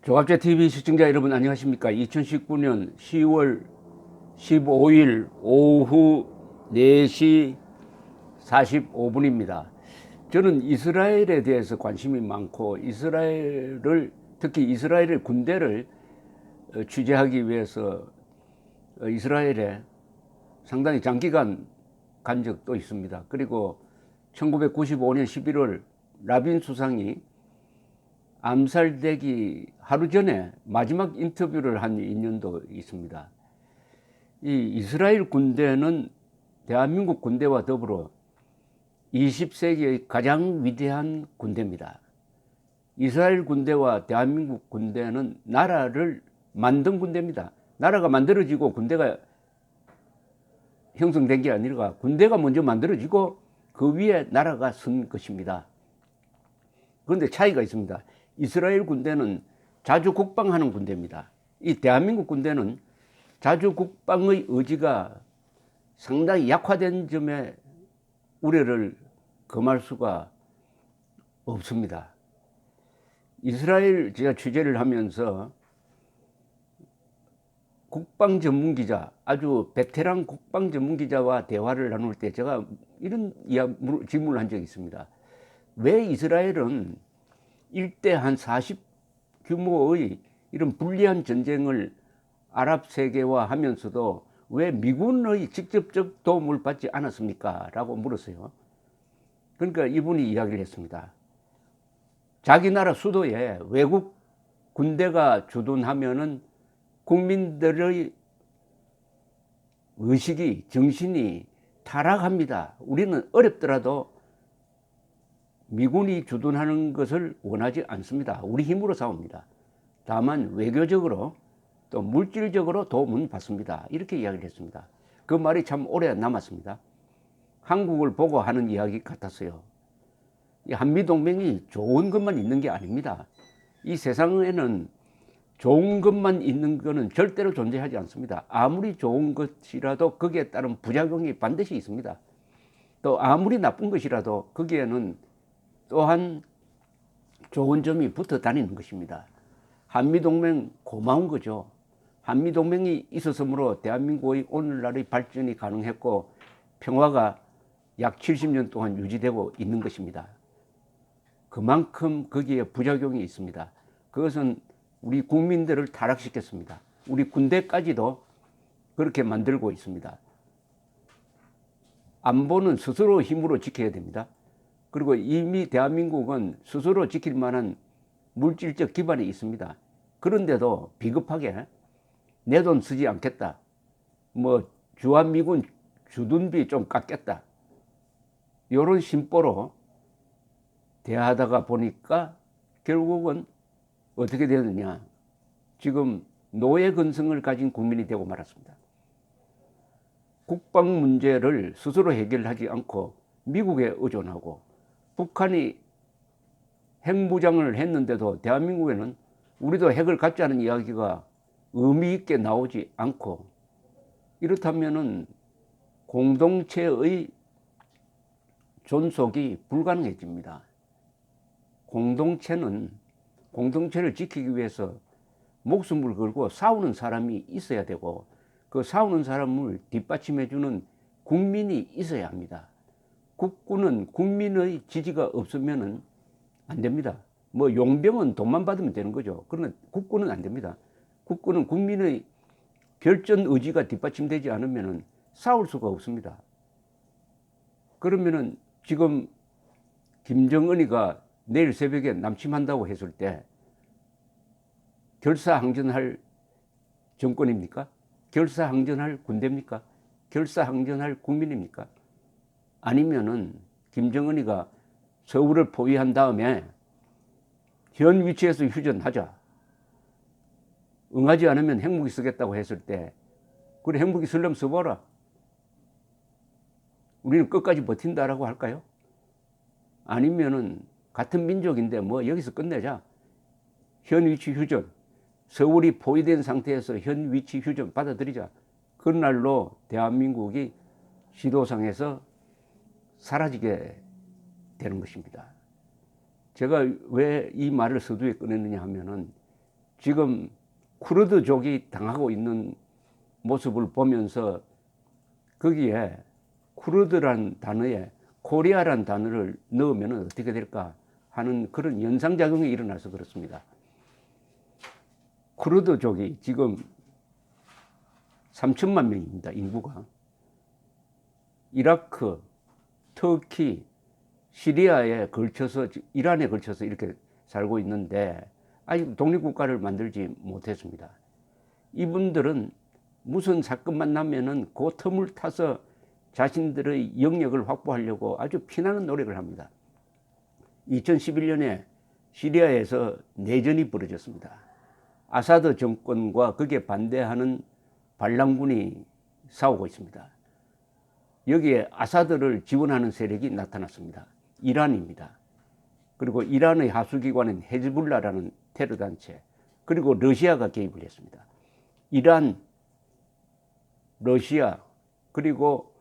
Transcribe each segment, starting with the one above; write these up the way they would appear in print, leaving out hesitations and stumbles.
조갑제 TV 시청자 여러분 안녕하십니까? 2019년 10월 15일 오후 4시 45분입니다. 저는 이스라엘에 대해서 관심이 많고 특히 이스라엘의 군대를 취재하기 위해서 이스라엘에 상당히 장기간 간 적도 있습니다. 그리고 1995년 11월 라빈 수상이 암살되기 하루 전에 마지막 인터뷰를 한 인연도 있습니다. 이 이스라엘 군대는 대한민국 군대와 더불어 20세기의 가장 위대한 군대입니다. 이스라엘 군대와 대한민국 군대는 나라를 만든 군대입니다. 나라가 만들어지고 군대가 형성된 게 아니라 군대가 먼저 만들어지고 그 위에 나라가 선 것입니다. 그런데 차이가 있습니다. 이스라엘 군대는 자주 국방하는 군대입니다. 이 대한민국 군대는 자주 국방의 의지가 상당히 약화된 점에 우려를 금할 수가 없습니다. 이스라엘 제가 취재를 하면서 국방 전문 기자, 아주 베테랑 국방 전문 기자와 대화를 나눌 때 제가 이런 질문을 한 적이 있습니다. 왜 이스라엘은 일대 한 40 규모의 이런 불리한 전쟁을 아랍 세계와 하면서도 왜 미군의 직접적 도움을 받지 않았습니까? 라고 물었어요. 그러니까 이분이 이야기를 했습니다. 자기 나라 수도에 외국 군대가 주둔하면은 국민들의 의식이, 정신이 타락합니다. 우리는 어렵더라도 미군이 주둔하는 것을 원하지 않습니다. 우리 힘으로 싸웁니다. 다만 외교적으로 또 물질적으로 도움은 받습니다. 이렇게 이야기를 했습니다. 그 말이 참 오래 남았습니다. 한국을 보고 하는 이야기 같았어요. 이 한미동맹이 좋은 것만 있는 게 아닙니다. 이 세상에는 좋은 것만 있는 것은 절대로 존재하지 않습니다. 아무리 좋은 것이라도 거기에 따른 부작용이 반드시 있습니다. 또 아무리 나쁜 것이라도 거기에는 또한 좋은 점이 붙어 다니는 것입니다. 한미동맹 고마운 거죠. 한미동맹이 있었으므로 대한민국의 오늘날의 발전이 가능했고 평화가 약 70년 동안 유지되고 있는 것입니다. 그만큼 거기에 부작용이 있습니다. 그것은 우리 국민들을 타락시켰습니다. 우리 군대까지도 그렇게 만들고 있습니다. 안보는 스스로 힘으로 지켜야 됩니다. 그리고 이미 대한민국은 스스로 지킬 만한 물질적 기반이 있습니다. 그런데도 비겁하게 내 돈 쓰지 않겠다. 주한미군 주둔비 좀 깎겠다. 이런 심보로 대하다가 보니까 결국은 어떻게 되느냐. 지금 노예 근성을 가진 국민이 되고 말았습니다. 국방 문제를 스스로 해결하지 않고 미국에 의존하고 북한이 핵무장을 했는데도 대한민국에는 우리도 핵을 갖자는 이야기가 의미 있게 나오지 않고 이렇다면은 공동체의 존속이 불가능해집니다. 공동체를 지키기 위해서 목숨을 걸고 싸우는 사람이 있어야 되고 그 싸우는 사람을 뒷받침해주는 국민이 있어야 합니다. 국군은 국민의 지지가 없으면 안 됩니다. 용병은 돈만 받으면 되는 거죠. 그러나 국군은 안 됩니다. 국군은 국민의 결전 의지가 뒷받침되지 않으면 싸울 수가 없습니다. 그러면은 지금 김정은이가 내일 새벽에 남침한다고 했을 때 결사항전할 정권입니까? 결사항전할 군대입니까? 결사항전할 국민입니까? 아니면은 김정은이가 서울을 포위한 다음에 현 위치에서 휴전하자. 응하지 않으면 핵무기 쓰겠다고 했을 때 그래 핵무기 쓰려면 써봐라. 우리는 끝까지 버틴다라고 할까요? 아니면은 같은 민족인데 여기서 끝내자. 현 위치 휴전. 서울이 포위된 상태에서 현 위치 휴전 받아들이자. 그날로 대한민국이 지도상에서 사라지게 되는 것입니다. 제가 왜 이 말을 서두에 꺼냈느냐 하면은 지금 쿠르드족이 당하고 있는 모습을 보면서 거기에 쿠르드란 단어에 코리아란 단어를 넣으면 어떻게 될까 하는 그런 연상작용이 일어나서 그렇습니다. 쿠르드족이 지금 3천만 명입니다. 인구가. 이라크, 터키, 시리아에 걸쳐서, 이란에 걸쳐서 이렇게 살고 있는데 아직 독립국가를 만들지 못했습니다. 이분들은 무슨 사건만 나면은 그 틈을 타서 자신들의 영역을 확보하려고 아주 피나는 노력을 합니다. 2011년에 시리아에서 내전이 벌어졌습니다. 아사드 정권과 거기에 반대하는 반란군이 싸우고 있습니다. 여기에 아사드를 지원하는 세력이 나타났습니다. 이란입니다. 그리고 이란의 하수기관인 헤즈볼라라는 테러단체, 그리고 러시아가 개입을 했습니다. 이란, 러시아, 그리고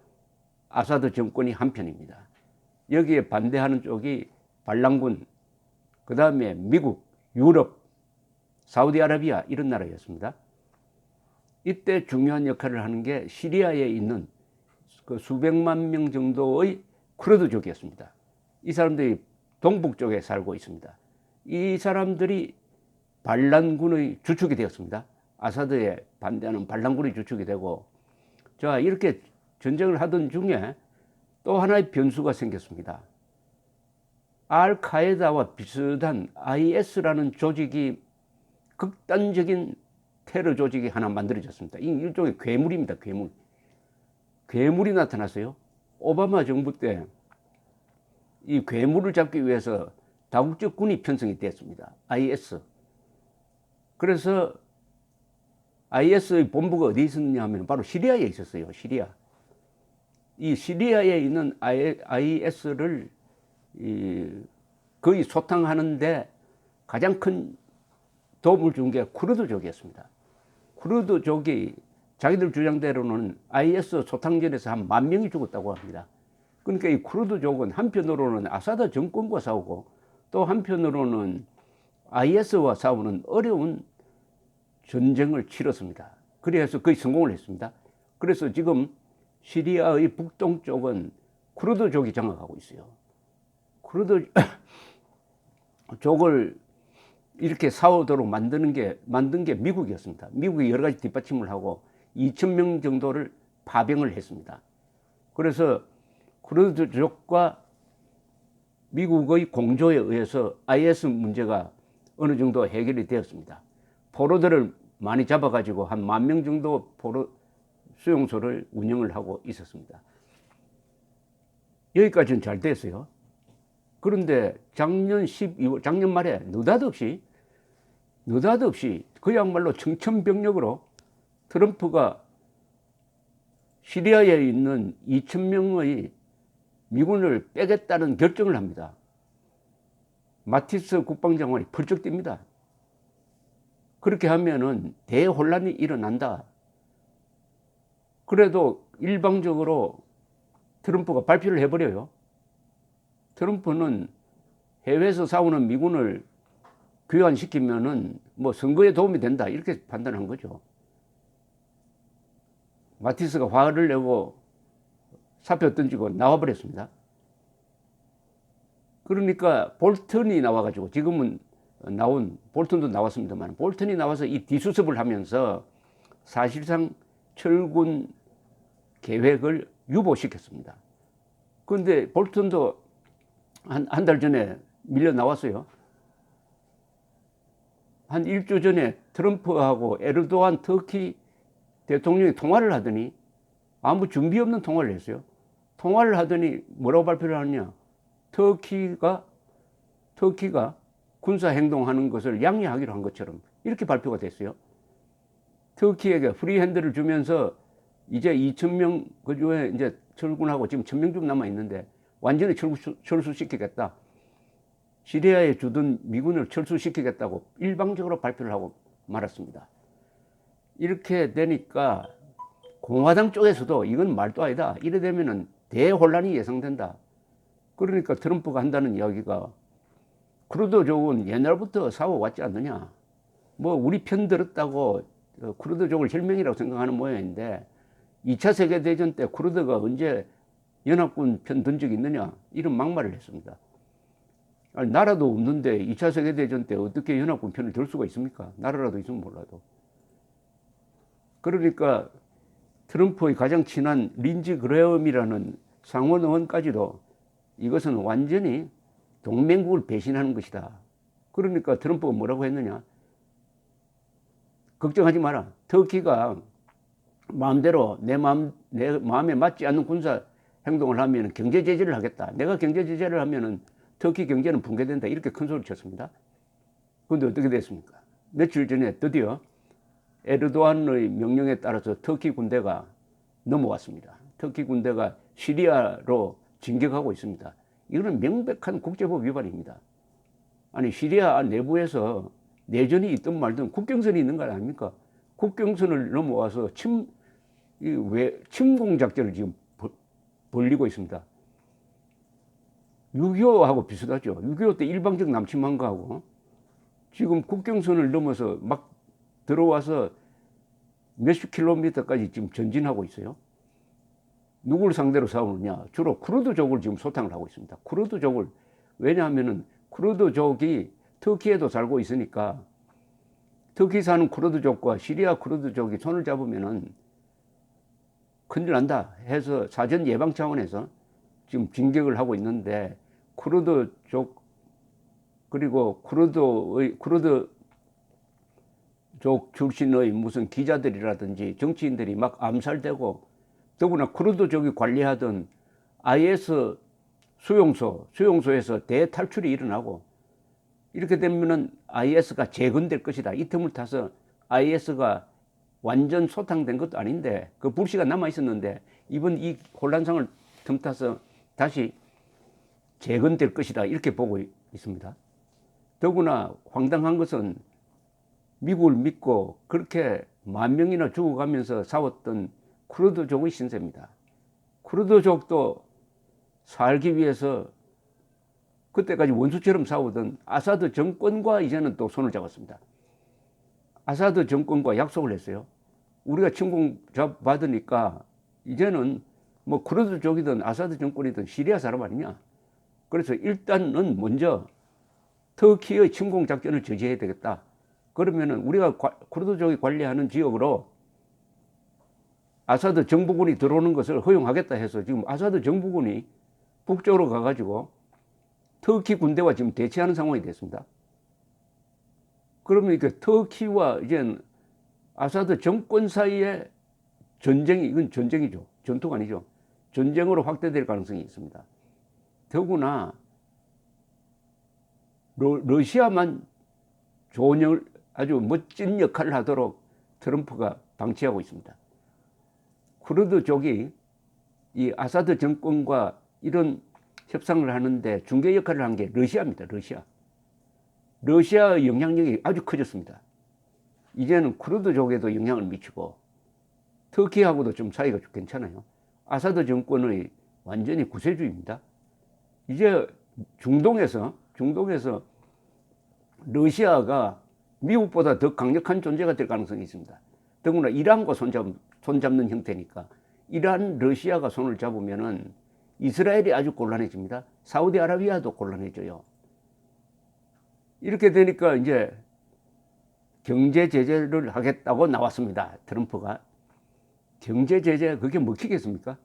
아사드 정권이 한편입니다. 여기에 반대하는 쪽이 반란군, 그 다음에 미국, 유럽, 사우디아라비아 이런 나라였습니다. 이때 중요한 역할을 하는 게 시리아에 있는 그 수백만 명 정도의 쿠르드족이었습니다. 이 사람들이 동북 쪽에 살고 있습니다. 이 사람들이 반란군의 주축이 되었습니다. 아사드에 반대하는 반란군의 주축이 되고, 자, 이렇게 전쟁을 하던 중에 또 하나의 변수가 생겼습니다. 알카에다와 비슷한 IS라는 조직이, 극단적인 테러 조직이 하나 만들어졌습니다. 이 일종의 괴물입니다. 괴물. 괴물이 나타났어요. 오바마 정부 때 이 괴물을 잡기 위해서 다국적 군이 편성이 됐습니다. IS. 그래서 IS의 본부가 어디 있었느냐 하면 바로 시리아에 있었어요. 시리아. 이 시리아에 있는 IS를 거의 소탕하는데 가장 큰 도움을 준 게 쿠르드족이었습니다. 쿠르드족이 자기들 주장대로는 IS 소탕전에서 한 10,000명이 죽었다고 합니다. 그러니까 이 쿠르드족은 한편으로는 아사드 정권과 싸우고 또 한편으로는 IS와 싸우는 어려운 전쟁을 치렀습니다. 그래서 거의 성공을 했습니다. 그래서 지금 시리아의 북동쪽은 쿠르드족이 장악하고 있어요. 쿠르드족을 이렇게 싸우도록 만든 게 미국이었습니다. 미국이 여러 가지 뒷받침을 하고 2,000명 정도를 파병을 했습니다. 그래서 쿠르드족과 미국의 공조에 의해서 IS 문제가 어느 정도 해결이 되었습니다. 포로들을 많이 잡아가지고 한 10,000명 정도 포로 수용소를 운영을 하고 있었습니다. 여기까지는 잘 됐어요. 그런데 작년 12월, 작년 말에 느닷없이 그야말로 청천벽력으로 트럼프가 시리아에 있는 2,000명의 미군을 빼겠다는 결정을 합니다. 마티스 국방장관이 펄쩍 뜁니다. 그렇게 하면은 대혼란이 일어난다. 그래도 일방적으로 트럼프가 발표를 해버려요. 트럼프는 해외에서 싸우는 미군을 귀환시키면은 뭐 선거에 도움이 된다 이렇게 판단한 거죠. 마티스가 화를 내고 사표 던지고 나와버렸습니다. 그러니까 볼턴이 나와가지고, 지금은 볼턴도 나왔습니다만, 볼턴이 나와서 이 뒤수습을 하면서 사실상 철군 계획을 유보시켰습니다. 그런데 볼턴도 한 달 전에 밀려 나왔어요. 한 일주 전에 트럼프하고 에르도안 터키 대통령이 통화를 하더니 아무 준비 없는 통화를 했어요. 통화를 하더니 뭐라고 발표를 하느냐. 터키가 군사 행동하는 것을 양해하기로 한 것처럼 이렇게 발표가 됐어요. 터키에게 프리핸드를 주면서 이제 2,000명 그중에 이제 철군하고 지금 1,000명 좀 남아 있는데 완전히 철수시키겠다. 시리아에 주둔 미군을 철수시키겠다고 일방적으로 발표를 하고 말았습니다. 이렇게 되니까 공화당 쪽에서도 이건 말도 아니다. 이래 되면은 대혼란이 예상된다. 그러니까 트럼프가 한다는 이야기가, 쿠르드족은 옛날부터 싸워왔지 않느냐. 뭐 우리 편 들었다고 쿠르드족을 혈맹이라고 생각하는 모양인데 2차 세계대전 때 쿠르드가 언제 연합군 편 든 적이 있느냐 이런 막말을 했습니다. 아니, 나라도 없는데 2차 세계대전 때 어떻게 연합군 편을 들 수가 있습니까? 나라라도 있으면 몰라도. 그러니까 트럼프의 가장 친한 린지 그레엄이라는 상원 의원까지도 이것은 완전히 동맹국을 배신하는 것이다. 그러니까 트럼프가 뭐라고 했느냐? 걱정하지 마라. 터키가 마음대로 내 마음에 맞지 않는 군사 행동을 하면 경제 제재를 하겠다. 내가 경제 제재를 하면은 터키 경제는 붕괴된다. 이렇게 큰 소리를 쳤습니다. 그런데 어떻게 됐습니까? 며칠 전에 드디어 에르도안의 명령에 따라서 터키 군대가 넘어왔습니다. 터키 군대가 시리아로 진격하고 있습니다. 이거는 명백한 국제법 위반입니다. 아니, 시리아 내부에서 내전이 있든 말든 국경선이 있는 거 아닙니까? 국경선을 넘어와서 침공작전을 지금 벌리고 있습니다. 6.25하고 비슷하죠. 6.25 때 일방적 남침한 거하고 지금 국경선을 넘어서 막 들어와서 몇십 킬로미터까지 지금 전진하고 있어요. 누구를 상대로 싸우느냐? 주로 쿠르드족을 지금 소탕을 하고 있습니다. 쿠르드족을. 왜냐하면은 쿠르드족이 터키에도 살고 있으니까 터키 사는 쿠르드족과 시리아 쿠르드족이 손을 잡으면은 큰일 난다 해서 사전 예방 차원에서 지금 진격을 하고 있는데 쿠르드족 그리고 쿠르드족 출신의 무슨 기자들이라든지 정치인들이 막 암살되고 더구나 쿠르드족이 관리하던 IS 수용소에서 대탈출이 일어나고 이렇게 되면은 IS가 재건될 것이다. 이 틈을 타서 IS가 완전 소탕된 것도 아닌데 그 불씨가 남아 있었는데 이번 이 혼란상을 틈타서 다시 재건될 것이다. 이렇게 보고 있습니다. 더구나 황당한 것은 미국을 믿고 그렇게 10,000명이나 죽어가면서 싸웠던 쿠르드족의 신세입니다. 쿠르드족도 살기 위해서 그때까지 원수처럼 싸우던 아사드 정권과 이제는 또 손을 잡았습니다. 아사드 정권과 약속을 했어요. 우리가 침공 받으니까 이제는 뭐 쿠르드족이든 아사드 정권이든 시리아 사람 아니냐. 그래서 일단은 먼저 터키의 침공 작전을 저지해야 되겠다. 그러면은 우리가 쿠르드족이 관리하는 지역으로 아사드 정부군이 들어오는 것을 허용하겠다 해서 지금 아사드 정부군이 북쪽으로 가가지고 터키 군대와 지금 대치하는 상황이 됐습니다. 그러면 터키와 이제 아사드 정권 사이에 전쟁이, 이건 전쟁이죠. 전투가 아니죠. 전쟁으로 확대될 가능성이 있습니다. 더구나 러시아만 좋은 아주 멋진 역할을 하도록 트럼프가 방치하고 있습니다. 쿠르드족이 이 아사드 정권과 이런 협상을 하는데 중개 역할을 한 게 러시아입니다. 러시아의 영향력이 아주 커졌습니다. 이제는 쿠르드족에도 영향을 미치고 터키하고도 좀 사이가 괜찮아요. 아사드 정권의 완전히 구세주의입니다. 이제 중동에서 러시아가 미국보다 더 강력한 존재가 될 가능성이 있습니다. 더구나 이란과 손잡는 형태니까 이란, 러시아가 손을 잡으면은 이스라엘이 아주 곤란해집니다. 사우디아라비아도 곤란해져요. 이렇게 되니까 이제 경제 제재를 하겠다고 나왔습니다. 트럼프가. 경제 제재 그게 먹히겠습니까?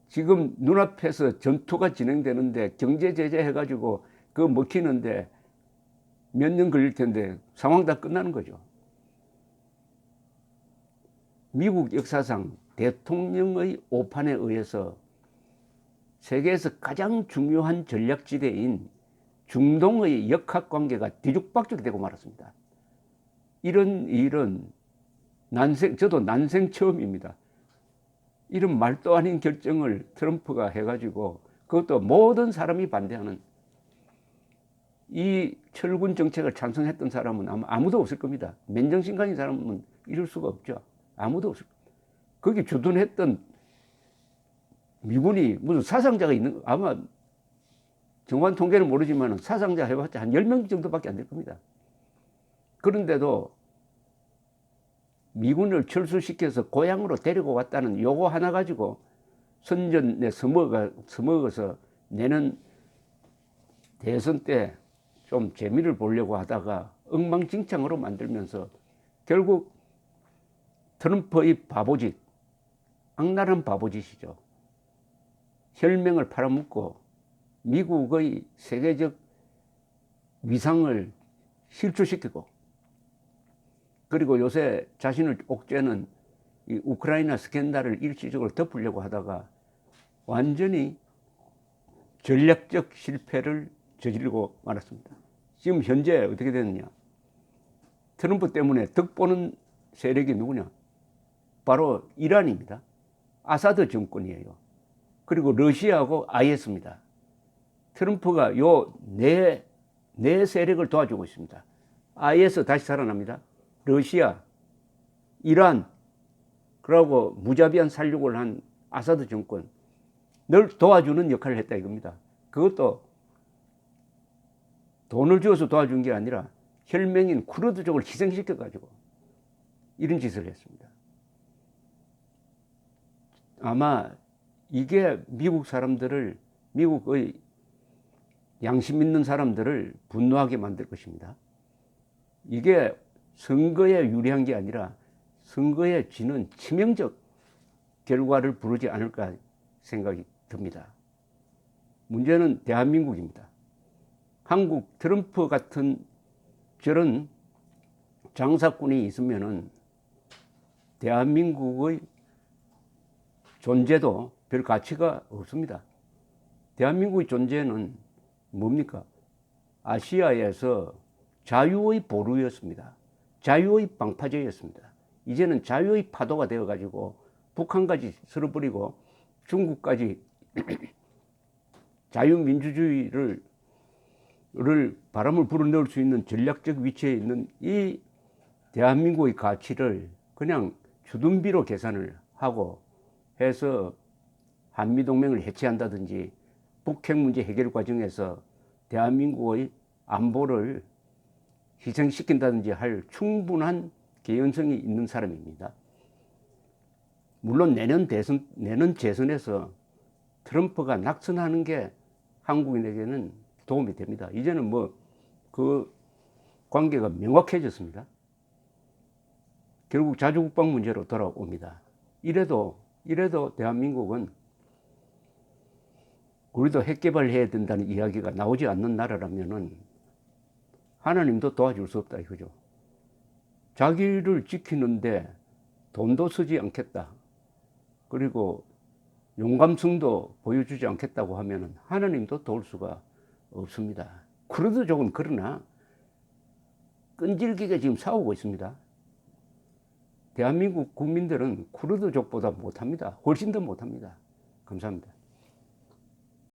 지금 눈앞에서 전투가 진행되는데 경제 제재 해가지고 그거 먹히는데 몇 년 걸릴 텐데 상황 다 끝나는 거죠. 미국 역사상 대통령의 오판에 의해서 세계에서 가장 중요한 전략지대인 중동의 역학관계가 뒤죽박죽이 되고 말았습니다. 이런 일은 저도 난생 처음입니다. 이런 말도 아닌 결정을 트럼프가 해가지고 그것도 모든 사람이 반대하는 이 철군 정책을 찬성했던 사람은 아마 아무도 없을 겁니다. 맨정신간인 사람은 이럴 수가 없죠. 아무도 없을 겁니다. 거기 주둔했던 미군이 무슨 사상자가 있는, 아마 정확한 통계는 모르지만 사상자 해봤자 한 10명 정도밖에 안 될 겁니다. 그런데도 미군을 철수시켜서 고향으로 데리고 왔다는 요거 하나 가지고 선전에 서먹어서 내는 대선 때 좀 재미를 보려고 하다가 엉망진창으로 만들면서 결국 트럼프의 바보짓, 악랄한 바보짓이죠. 혈맹을 팔아먹고 미국의 세계적 위상을 실추시키고, 그리고 요새 자신을 옥죄는 이 우크라이나 스캔들을 일시적으로 덮으려고 하다가 완전히 전략적 실패를 저지르고 말았습니다. 지금 현재 어떻게 됐느냐? 트럼프 때문에 덕보는 세력이 누구냐? 바로 이란입니다. 아사드 정권이에요. 그리고 러시아하고 IS입니다. 트럼프가 요 네 세력을 도와주고 있습니다. IS 다시 살아납니다. 러시아, 이란, 그러고 무자비한 살육을 한 아사드 정권 늘 도와주는 역할을 했다 이겁니다. 그것도 돈을 주어서 도와준 게 아니라 혈맹인 쿠르드족을 희생시켜가지고 이런 짓을 했습니다. 아마 이게 미국 사람들을, 미국의 양심 있는 사람들을 분노하게 만들 것입니다. 이게 선거에 유리한 게 아니라 선거에 지는 치명적 결과를 부르지 않을까 생각이 듭니다. 문제는 대한민국입니다. 한국 트럼프 같은 저런 장사꾼이 있으면은 대한민국의 존재도 별 가치가 없습니다. 대한민국의 존재는 뭡니까? 아시아에서 자유의 보루였습니다. 자유의 방파제였습니다. 이제는 자유의 파도가 되어가지고 북한까지 쓸어버리고 중국까지 자유민주주의를 바람을 불어넣을 수 있는 전략적 위치에 있는 이 대한민국의 가치를 그냥 주둔비로 계산을 하고 해서 한미동맹을 해체한다든지 북핵 문제 해결 과정에서 대한민국의 안보를 희생시킨다든지 할 충분한 개연성이 있는 사람입니다. 물론 내년 재선에서 트럼프가 낙선하는 게 한국인에게는 도움이 됩니다. 이제는 뭐 그 관계가 명확해졌습니다. 결국 자주국방 문제로 돌아옵니다. 이래도 대한민국은 우리도 핵 개발해야 된다는 이야기가 나오지 않는 나라라면은 하나님도 도와줄 수 없다 이거죠. 자기를 지키는데 돈도 쓰지 않겠다. 그리고 용감성도 보여주지 않겠다고 하면은 하나님도 도울 수가 없습니다. 쿠르드족은 그러나 끈질기게 지금 싸우고 있습니다. 대한민국 국민들은 쿠르드족보다 못합니다. 훨씬 더 못합니다. 감사합니다.